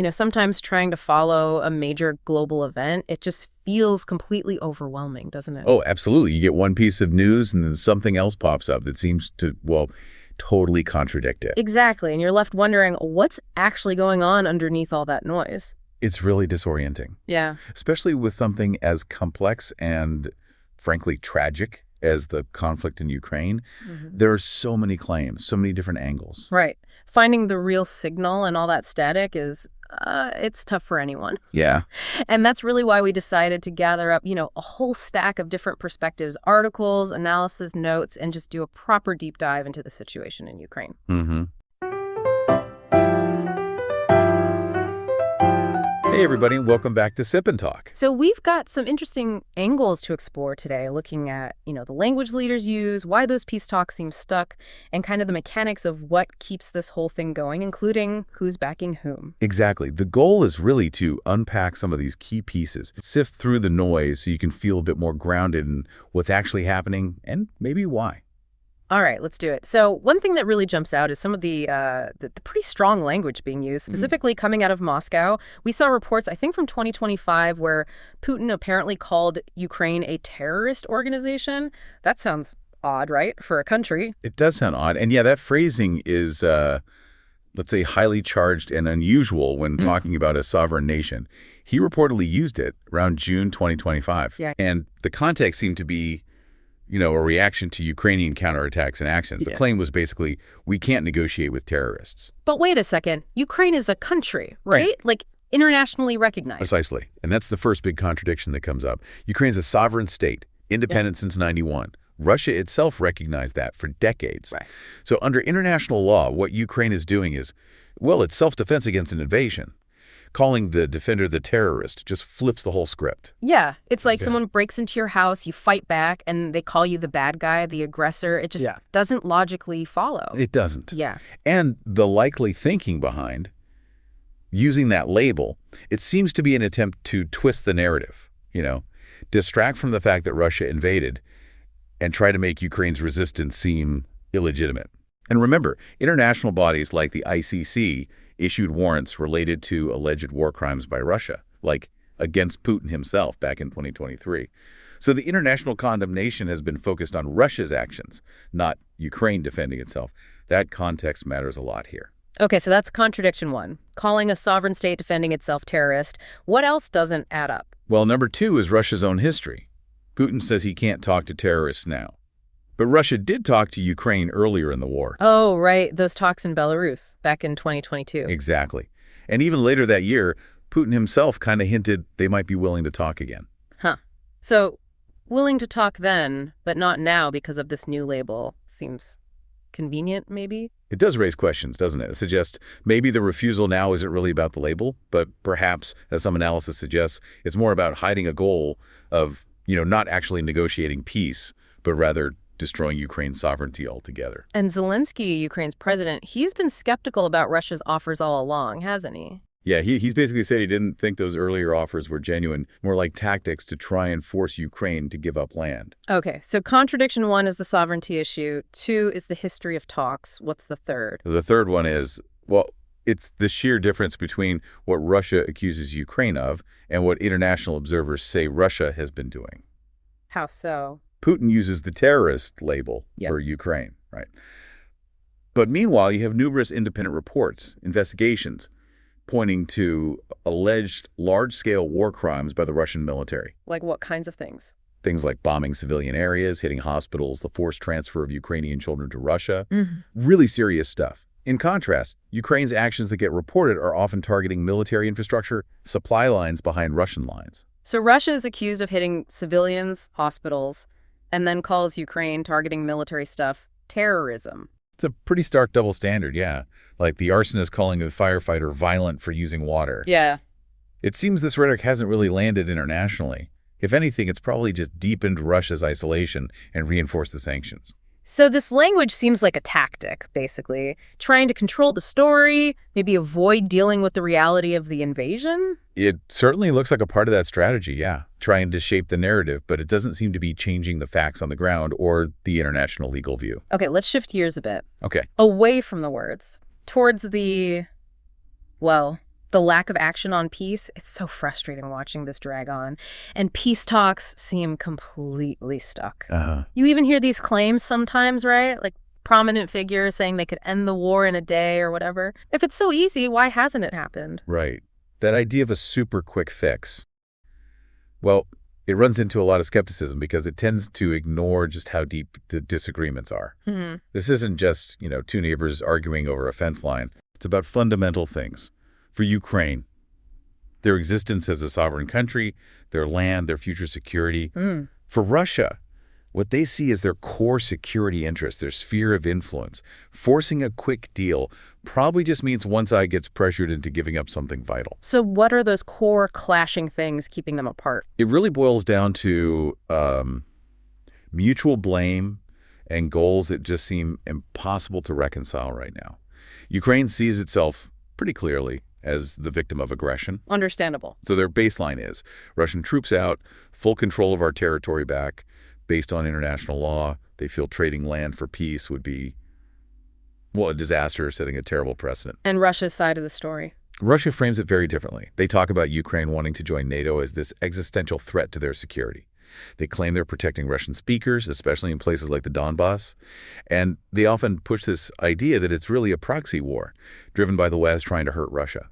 Sometimes trying to follow a major global event, it just feels completely overwhelming, doesn't it? Oh, absolutely. You get one piece of news and then something else pops up that seems to, well, totally contradict it. Exactly. And you're left wondering what's actually going on underneath all that noise. It's really disorienting. Yeah. Especially with something as complex and, frankly, tragic as the conflict in Ukraine. There are so many claims, so many different angles. Right. Finding the real signal and all that static is, it's tough for anyone. Yeah. And that's really why we decided to gather up, a whole stack of different perspectives, articles, analysis, notes, and just do a proper deep dive into the situation in Ukraine. Hey, everybody, and welcome back to Sip and Talk. So we've got some interesting angles to explore today, looking at, the language leaders use, why those peace talks seem stuck, and kind of the mechanics of what keeps this whole thing going, including who's backing whom. Exactly. The goal is really to unpack some of these key pieces, sift through the noise so you can feel a bit more grounded in what's actually happening and maybe why. All right, let's do it. So one thing that really jumps out is some of the pretty strong language being used, specifically coming out of Moscow. We saw reports, I think from 2025, where Putin apparently called Ukraine a terrorist organization. That sounds odd, right, for a country? It does sound odd. And yeah, that phrasing is, let's say, highly charged and unusual when talking about a sovereign nation. He reportedly used it around June 2025. Yeah. And the context seemed to be a reaction to Ukrainian counterattacks and actions. The claim was basically, we can't negotiate with terrorists. But wait a second. Ukraine is a country, right? Like internationally recognized. Precisely. And that's the first big contradiction that comes up. Ukraine's a sovereign state, independent since 91. Russia itself recognized that for decades. Right. So under international law, what Ukraine is doing is, well, it's self-defense against an invasion. Calling the defender the terrorist just flips the whole script. Yeah. It's like someone breaks into your house, you fight back, and they call you the bad guy, the aggressor. It just doesn't logically follow. It doesn't. Yeah. And the likely thinking behind using that label, it seems to be an attempt to twist the narrative, distract from the fact that Russia invaded and try to make Ukraine's resistance seem illegitimate. And remember, international bodies like the ICC issued warrants related to alleged war crimes by Russia, like against Putin himself back in 2023. So the international condemnation has been focused on Russia's actions, not Ukraine defending itself. That context matters a lot here. Okay, so that's contradiction one. Calling a sovereign state defending itself terrorist. What else doesn't add up? Well, number two is Russia's own history. Putin says he can't talk to terrorists now. But Russia did talk to Ukraine earlier in the war. Oh, right. Those talks in Belarus back in 2022. Exactly. And even later that year, Putin himself kind of hinted they might be willing to talk again. Huh. So willing to talk then, but not now because of this new label seems convenient, maybe? It does raise questions, doesn't it? It suggests maybe the refusal now isn't really about the label, but perhaps, as some analysis suggests, it's more about hiding a goal of, not actually negotiating peace, but rather destroying Ukraine's sovereignty altogether. And Zelensky, Ukraine's president, he's been skeptical about Russia's offers all along, hasn't he? Yeah, he's basically said he didn't think those earlier offers were genuine, more like tactics to try and force Ukraine to give up land. Okay, so contradiction one is the sovereignty issue. Two is the history of talks. What's the third? The third one is, it's the sheer difference between what Russia accuses Ukraine of and what international observers say Russia has been doing. How so? Putin uses the terrorist label for Ukraine, right? But meanwhile, you have numerous independent reports, investigations, pointing to alleged large-scale war crimes by the Russian military. Like what kinds of things? Things like bombing civilian areas, hitting hospitals, the forced transfer of Ukrainian children to Russia. Really serious stuff. In contrast, Ukraine's actions that get reported are often targeting military infrastructure, supply lines behind Russian lines. So Russia is accused of hitting civilians, hospitals, and then calls Ukraine targeting military stuff terrorism. It's a pretty stark double standard, yeah. Like the arsonist calling a firefighter violent for using water. Yeah. It seems this rhetoric hasn't really landed internationally. If anything, it's probably just deepened Russia's isolation and reinforced the sanctions. So this language seems like a tactic, basically, trying to control the story, maybe avoid dealing with the reality of the invasion? It certainly looks like a part of that strategy, yeah, trying to shape the narrative, but it doesn't seem to be changing the facts on the ground or the international legal view. Okay, let's shift gears a bit. Okay. Away from the words, towards the, The lack of action on peace, it's so frustrating watching this drag on. And peace talks seem completely stuck. You even hear these claims sometimes, right? Like prominent figures saying they could end the war in a day or whatever. If it's so easy, why hasn't it happened? Right. That idea of a super quick fix. Well, it runs into a lot of skepticism because it tends to ignore just how deep the disagreements are. This isn't just, two neighbors arguing over a fence line. It's about fundamental things. For Ukraine, their existence as a sovereign country, their land, their future security. For Russia, what they see as their core security interests, their sphere of influence. Forcing a quick deal probably just means one side gets pressured into giving up something vital. So what are those core clashing things keeping them apart? It really boils down to mutual blame and goals that just seem impossible to reconcile right now. Ukraine sees itself pretty clearly as the victim of aggression. Understandable. So their baseline is Russian troops out, full control of our territory back. Based on international law, they feel trading land for peace would be, a disaster, setting a terrible precedent. And Russia's side of the story? Russia frames it very differently. They talk about Ukraine wanting to join NATO as this existential threat to their security. They claim they're protecting Russian speakers, especially in places like the Donbass. And they often push this idea that it's really a proxy war, driven by the West trying to hurt Russia.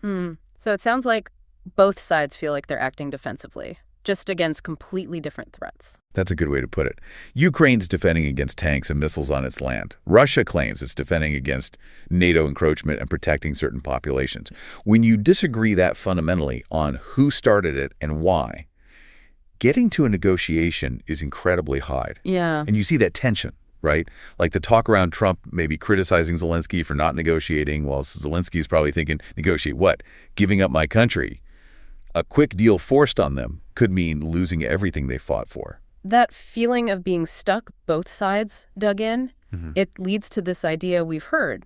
So it sounds like both sides feel like they're acting defensively, just against completely different threats. That's a good way to put it. Ukraine's defending against tanks and missiles on its land. Russia claims it's defending against NATO encroachment and protecting certain populations. When you disagree that fundamentally on who started it and why, getting to a negotiation is incredibly hard. Yeah. And you see that tension, right? Like the talk around Trump maybe criticizing Zelensky for not negotiating, while Zelensky's probably thinking, negotiate what? Giving up my country. A quick deal forced on them could mean losing everything they fought for. That feeling of being stuck, both sides dug in, it leads to this idea we've heard,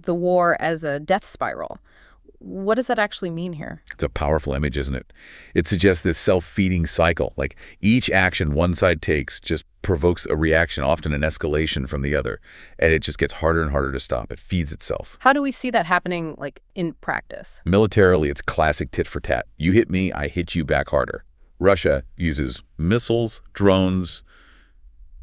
the war as a death spiral. What does that actually mean here? It's a powerful image, isn't it? It suggests this self-feeding cycle. Like each action one side takes just provokes a reaction, often an escalation from the other. And it just gets harder and harder to stop. It feeds itself. How do we see that happening, in practice? Militarily, it's classic tit for tat. You hit me, I hit you back harder. Russia uses missiles, drones,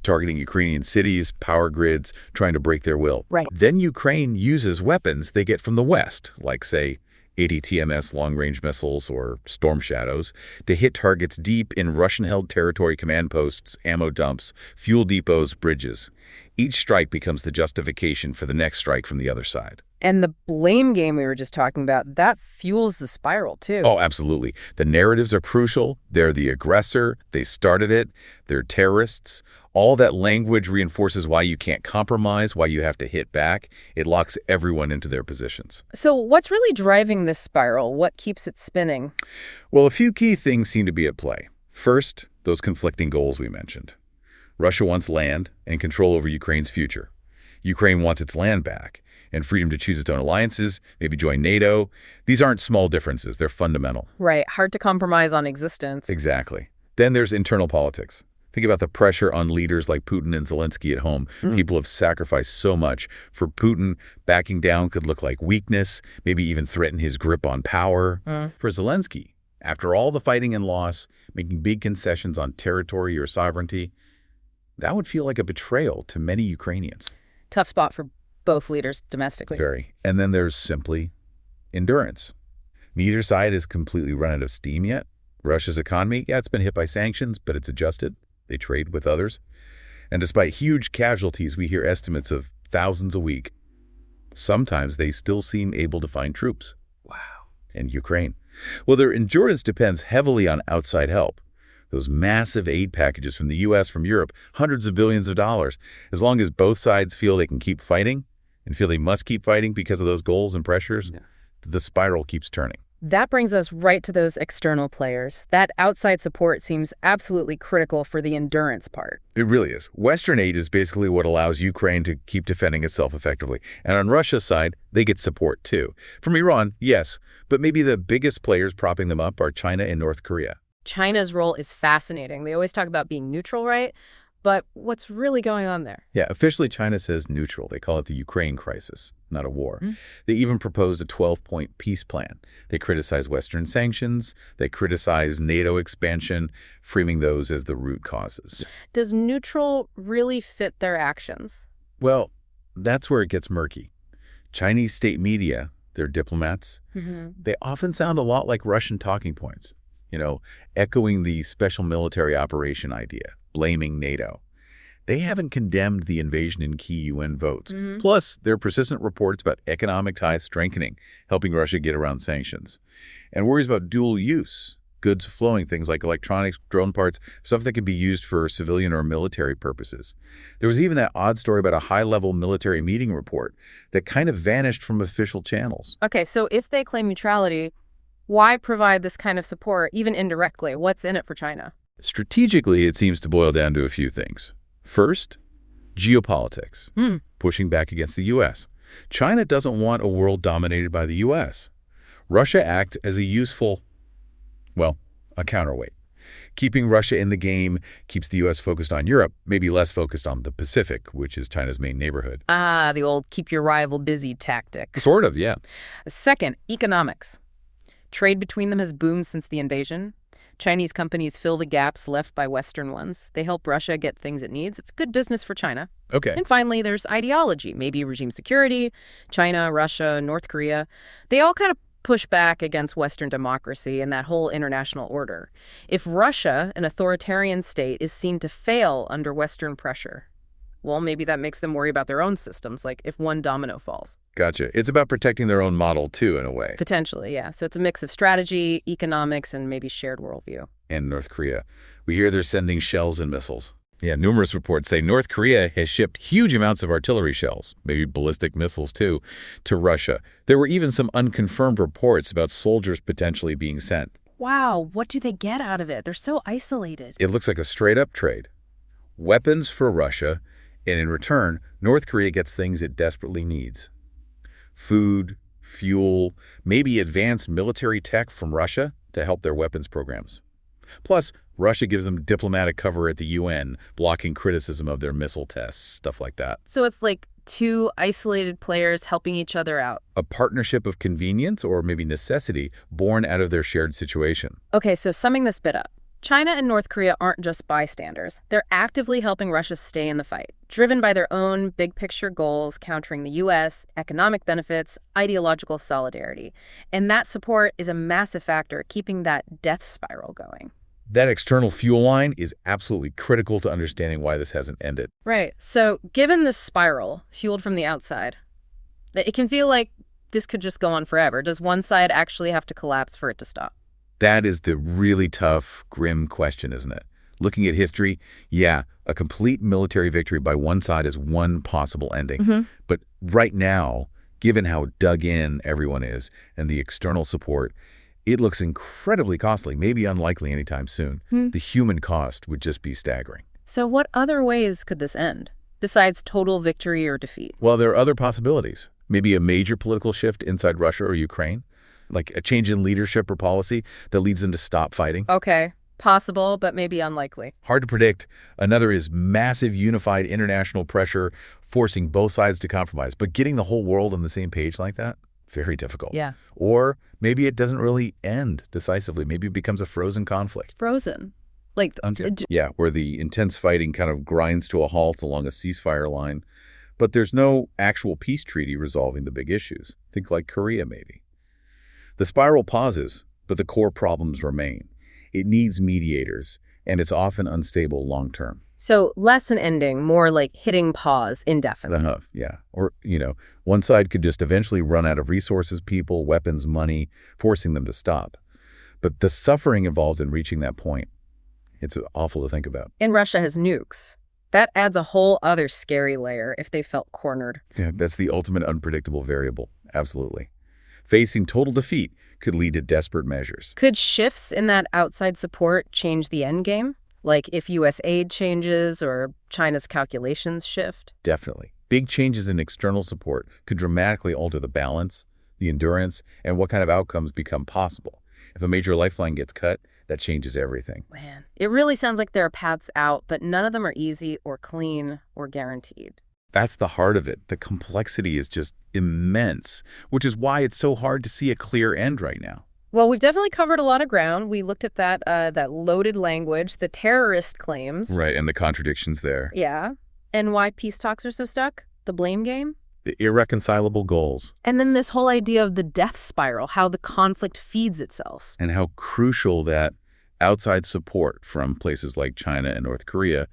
targeting Ukrainian cities, power grids, trying to break their will. Right. Then Ukraine uses weapons they get from the West, like, say, ATTMS long-range missiles or Storm Shadows, to hit targets deep in Russian-held territory, command posts, ammo dumps, fuel depots, bridges. Each strike becomes the justification for the next strike from the other side. And the blame game we were just talking about, that fuels the spiral, too. Oh, absolutely. The narratives are crucial. They're the aggressor. They started it. They're terrorists. All that language reinforces why you can't compromise, why you have to hit back. It locks everyone into their positions. So what's really driving this spiral? What keeps it spinning? Well, a few key things seem to be at play. First, those conflicting goals we mentioned. Russia wants land and control over Ukraine's future. Ukraine wants its land back and freedom to choose its own alliances, maybe join NATO. These aren't small differences. They're fundamental. Right. Hard to compromise on existence. Exactly. Then there's internal politics. Think about the pressure on leaders like Putin and Zelensky at home. People have sacrificed so much. For Putin, backing down could look like weakness, maybe even threaten his grip on power. For Zelensky, after all the fighting and loss, making big concessions on territory or sovereignty, that would feel like a betrayal to many Ukrainians. Tough spot for both leaders domestically. Very. And then there's simply endurance. Neither side has completely run out of steam yet. Russia's economy, it's been hit by sanctions, but it's adjusted. They trade with others. And despite huge casualties, we hear estimates of thousands a week. Sometimes they still seem able to find troops. Wow. And Ukraine. Well, their endurance depends heavily on outside help. Those massive aid packages from the U.S., from Europe, hundreds of billions of dollars. As long as both sides feel they can keep fighting and feel they must keep fighting because of those goals and pressures, the spiral keeps turning. That brings us right to those external players. That outside support seems absolutely critical for the endurance part. It really is. Western aid is basically what allows Ukraine to keep defending itself effectively. And on Russia's side, they get support too. From Iran, yes, but maybe the biggest players propping them up are China and North Korea. China's role is fascinating. They always talk about being neutral, right? But what's really going on there? Yeah, officially China says neutral. They call it the Ukraine crisis, not a war. They even proposed a 12-point peace plan. They criticize Western sanctions. They criticize NATO expansion, framing those as the root causes. Does neutral really fit their actions? Well, that's where it gets murky. Chinese state media, their diplomats, they often sound a lot like Russian talking points, echoing the special military operation idea, blaming NATO. They haven't condemned the invasion in key UN votes. Plus, there are persistent reports about economic ties strengthening, helping Russia get around sanctions. And worries about dual use, goods flowing, things like electronics, drone parts, stuff that could be used for civilian or military purposes. There was even that odd story about a high-level military meeting report that kind of vanished from official channels. Okay, so if they claim neutrality, why provide this kind of support, even indirectly? What's in it for China? Strategically, it seems to boil down to a few things. First, geopolitics, pushing back against the U.S. China doesn't want a world dominated by the U.S. Russia acts as a useful, a counterweight. Keeping Russia in the game keeps the U.S. focused on Europe, maybe less focused on the Pacific, which is China's main neighborhood. Ah, the old keep your rival busy tactic. Sort of, yeah. Second, economics. Trade between them has boomed since the invasion. Chinese companies fill the gaps left by Western ones. They help Russia get things it needs. It's good business for China. Okay. And finally, there's ideology, maybe regime security. China, Russia, North Korea. They all kind of push back against Western democracy and that whole international order. If Russia, an authoritarian state, is seen to fail under Western pressure, well, maybe that makes them worry about their own systems, like if one domino falls. Gotcha. It's about protecting their own model, too, in a way. Potentially, yeah. So it's a mix of strategy, economics, and maybe shared worldview. And North Korea. We hear they're sending shells and missiles. Yeah, numerous reports say North Korea has shipped huge amounts of artillery shells, maybe ballistic missiles, too, to Russia. There were even some unconfirmed reports about soldiers potentially being sent. Wow, what do they get out of it? They're so isolated. It looks like a straight-up trade. Weapons for Russia, and in return, North Korea gets things it desperately needs. Food, fuel, maybe advanced military tech from Russia to help their weapons programs. Plus, Russia gives them diplomatic cover at the UN, blocking criticism of their missile tests, stuff like that. So it's like two isolated players helping each other out. A partnership of convenience or maybe necessity born out of their shared situation. Okay, so summing this bit up. China and North Korea aren't just bystanders. They're actively helping Russia stay in the fight, driven by their own big-picture goals, countering the U.S., economic benefits, ideological solidarity. And that support is a massive factor keeping that death spiral going. That external fuel line is absolutely critical to understanding why this hasn't ended. Right. So given this spiral, fueled from the outside, it can feel like this could just go on forever. Does one side actually have to collapse for it to stop? That is the really tough, grim question, isn't it? Looking at history, yeah, a complete military victory by one side is one possible ending. But right now, given how dug in everyone is and the external support, it looks incredibly costly, maybe unlikely anytime soon. The human cost would just be staggering. So what other ways could this end, besides total victory or defeat? Well, there are other possibilities. Maybe a major political shift inside Russia or Ukraine, like a change in leadership or policy that leads them to stop fighting. Okay, possible, but maybe unlikely. Hard to predict. Another is massive unified international pressure, forcing both sides to compromise. But getting the whole world on the same page like that, very difficult. Yeah. Or maybe it doesn't really end decisively. Maybe it becomes a frozen conflict. Frozen? Like... Yeah, where the intense fighting kind of grinds to a halt along a ceasefire line. But there's no actual peace treaty resolving the big issues. Think like Korea, maybe. The spiral pauses, but the core problems remain. It needs mediators, and it's often unstable long-term. So less an ending, more like hitting pause indefinitely. Yeah. Or, one side could just eventually run out of resources, people, weapons, money, forcing them to stop. But the suffering involved in reaching that point, it's awful to think about. And Russia has nukes. That adds a whole other scary layer if they felt cornered. Yeah, that's the ultimate unpredictable variable. Absolutely. Facing total defeat could lead to desperate measures. Could shifts in that outside support change the end game? Like if U.S. aid changes or China's calculations shift? Definitely. Big changes in external support could dramatically alter the balance, the endurance, and what kind of outcomes become possible. If a major lifeline gets cut, that changes everything. Man, it really sounds like there are paths out, but none of them are easy or clean or guaranteed. That's the heart of it. The complexity is just immense, which is why it's so hard to see a clear end right now. Well, we've definitely covered a lot of ground. We looked at that loaded language, the terrorist claims. Right, and the contradictions there. Yeah. And why peace talks are so stuck? The blame game? The irreconcilable goals. And then this whole idea of the death spiral, how the conflict feeds itself. And how crucial that outside support from places like China and North Korea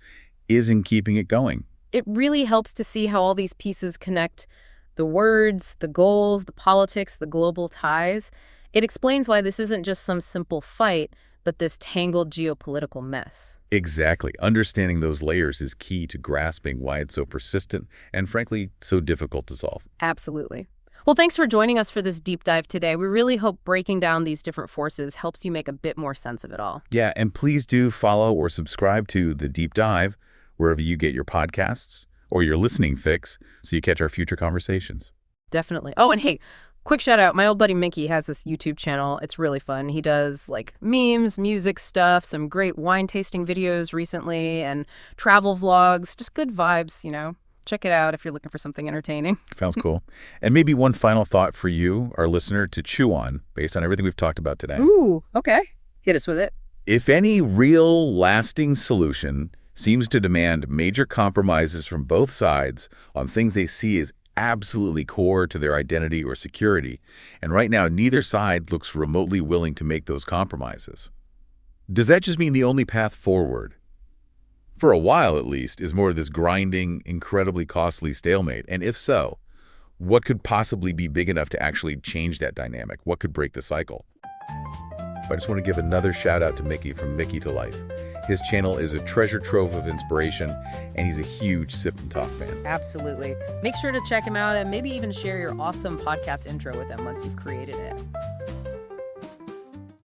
is in keeping it going. It really helps to see how all these pieces connect the words, the goals, the politics, the global ties. It explains why this isn't just some simple fight, but this tangled geopolitical mess. Exactly. Understanding those layers is key to grasping why it's so persistent and, frankly, so difficult to solve. Absolutely. Well, thanks for joining us for this deep dive today. We really hope breaking down these different forces helps you make a bit more sense of it all. Yeah, and please do follow or subscribe to The Deep Dive wherever you get your podcasts or your listening fix so you catch our future conversations. Definitely. Oh, and hey, quick shout out. My old buddy Micky has this YouTube channel. It's really fun. He does like memes, music stuff, some great wine tasting videos recently, and travel vlogs. Just good vibes, you know. Check it out if you're looking for something entertaining. Sounds cool. And maybe one final thought for you, our listener, to chew on based on everything we've talked about today. Ooh, okay. Hit us with it. If any real lasting solution seems to demand major compromises from both sides on things they see as absolutely core to their identity or security, and right now neither side looks remotely willing to make those compromises, does that just mean the only path forward, for a while at least, is more of this grinding, incredibly costly stalemate? And if so, what could possibly be big enough to actually change that dynamic? What could break the cycle? I just want to give another shout out to Micky from Mickytolife. His channel is a treasure trove of inspiration, and he's a huge Sip&Talk fan. Absolutely. Make sure to check him out and maybe even share your awesome podcast intro with him once you've created it.